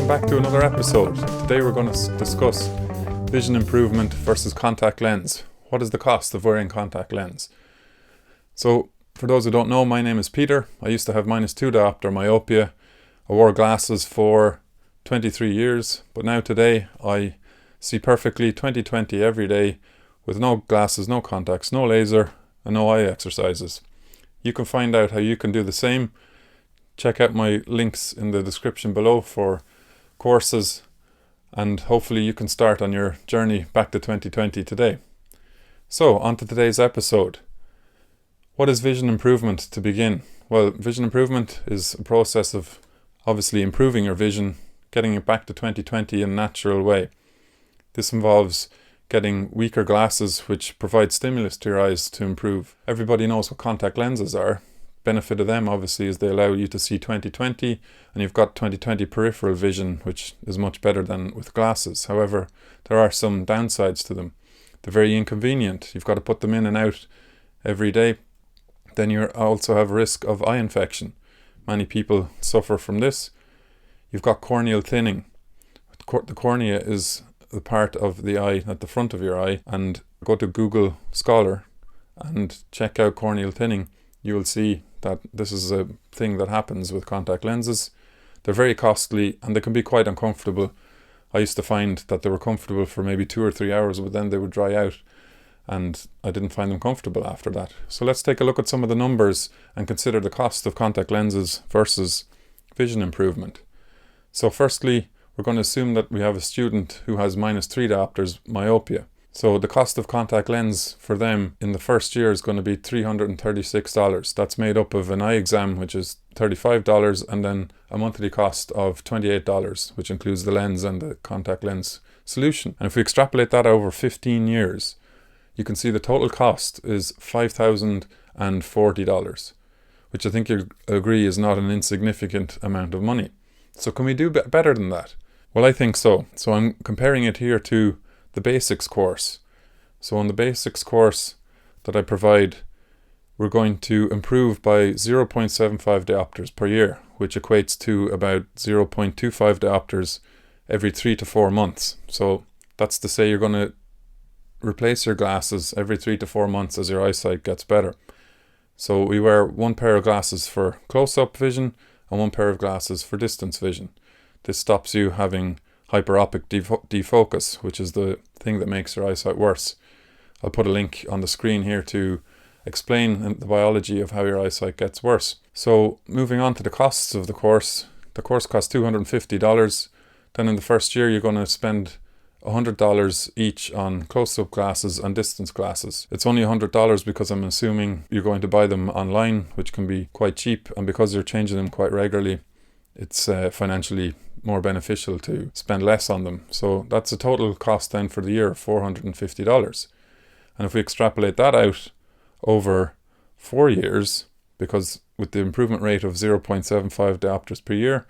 welcome back to another episode. Today we're going to discuss vision improvement versus contact lens. What is the cost of wearing contact lens? So, for those who don't know, my name is Peter. I used to have -2 diopter myopia. I wore glasses for 23 years, but now today I see perfectly 20/20 every day with no glasses, no contacts, no laser, and no eye exercises. You can find out how you can do the same. Check out my links in the description below for courses, and hopefully you can start on your journey back to 2020 today. So, on to today's episode. What is vision improvement to begin? Well, vision improvement is a process of obviously improving your vision, getting it back to 2020 in a natural way. This involves getting weaker glasses which provide stimulus to your eyes to improve. Everybody knows what contact lenses are. Benefit of them obviously is they allow you to see 20/20, and you've got 20/20 peripheral vision, which is much better than with glasses. However, there are some downsides to them. They're very inconvenient. You've got to put them in and out every day. Then you also have a risk of eye infection. Many people suffer from this. You've got corneal thinning. The cornea is the part of the eye at the front of your eye, and go to Google Scholar and check out corneal thinning. You will see that this is a thing that happens with contact lenses. They're very costly and they can be quite uncomfortable. I used to find that they were comfortable for maybe 2 or 3 hours, but then they would dry out and I didn't find them comfortable after that. So let's take a look at some of the numbers and consider the cost of contact lenses versus vision improvement. So firstly, we're going to assume that we have a student who has -3 diopters myopia. So the cost of contact lens for them in the first year is going to be $336. That's made up of an eye exam, which is $35, and then a monthly cost of $28, which includes the lens and the contact lens solution. And if we extrapolate that over 15 years, you can see the total cost is $5,040, which I think you'll agree is not an insignificant amount of money. So can we do better than that? Well, I think so. So I'm comparing it here to the basics course. So on the basics course that I provide, we're going to improve by 0.75 diopters per year, which equates to about 0.25 diopters every 3 to 4 months. So that's to say you're going to replace your glasses every 3 to 4 months as your eyesight gets better. So we wear one pair of glasses for close-up vision and one pair of glasses for distance vision. This stops you having hyperopic defocus, which is the thing that makes your eyesight worse. I'll put a link on the screen here to explain the biology of how your eyesight gets worse. So moving on to the costs of the course costs $250. Then in the first year you're going to spend $100 each on close-up glasses and distance glasses. It's only $100 because I'm assuming you're going to buy them online, which can be quite cheap, and because you're changing them quite regularly, it's financially more beneficial to spend less on them. So that's a total cost then for the year of $450. And if we extrapolate that out over 4 years, because with the improvement rate of 0.75 diopters per year,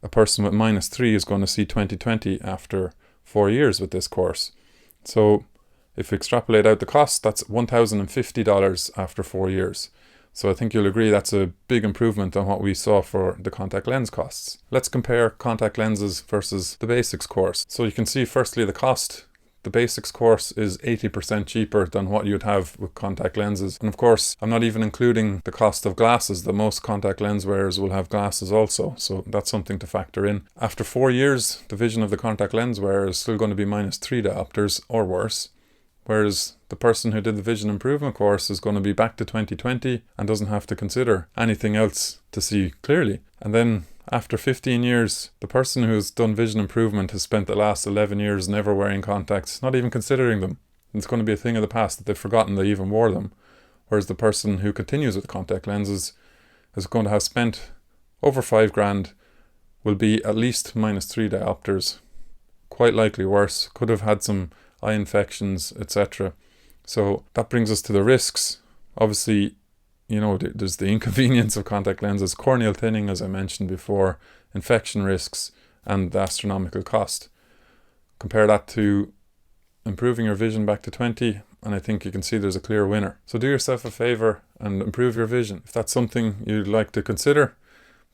a person with -3 is going to see 20/20 after 4 years with this course. So if we extrapolate out the cost, that's $1,050 after 4 years. So I think you'll agree that's a big improvement on what we saw for the contact lens costs. Let's compare contact lenses versus the basics course. So you can see firstly the cost. The basics course is 80% cheaper than what you'd have with contact lenses. And of course, I'm not even including the cost of glasses. The most contact lens wearers will have glasses also. So that's something to factor in. After 4 years, the vision of the contact lens wearer is still going to be -3 diopters or worse. Whereas the person who did the vision improvement course is going to be back to 20/20 and doesn't have to consider anything else to see clearly. And then after 15 years, the person who's done vision improvement has spent the last 11 years never wearing contacts, not even considering them. It's going to be a thing of the past that they've forgotten they even wore them. Whereas the person who continues with contact lenses is going to have spent over $5,000, will be at least -3 diopters, quite likely worse, could have had some eye infections, etc. So that brings us to the risks. Obviously, there's the inconvenience of contact lenses, corneal thinning, as I mentioned before, infection risks, and the astronomical cost. Compare that to improving your vision back to 20, and I think you can see there's a clear winner. So do yourself a favor and improve your vision. If that's something you'd like to consider,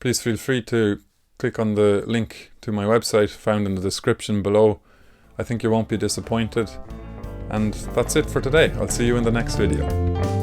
please feel free to click on the link to my website found in the description below. I think you won't be disappointed. And that's it for today. I'll see you in the next video.